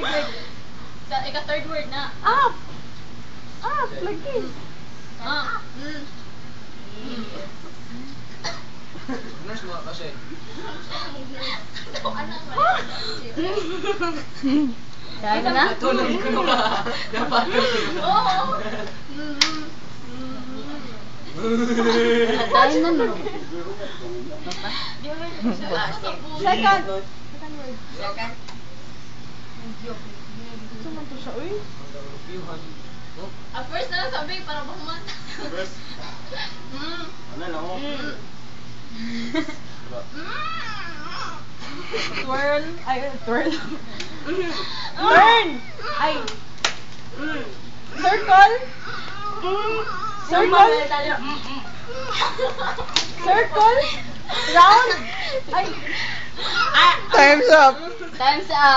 word. Ika-third word na. Up! Up! Lagi! Nurse mo kasi. Kaya ka na? Tulog ko na. Dapat Oo. Tayo na no. Second! Second. Suman to siya, uy. First na lang sabi, para mahuman. First. Ano lang mo? Twirl. Ay, twirl. Turn! Ay. Circle. Circle. Circle. Round. Ay. Time's up! Time's up.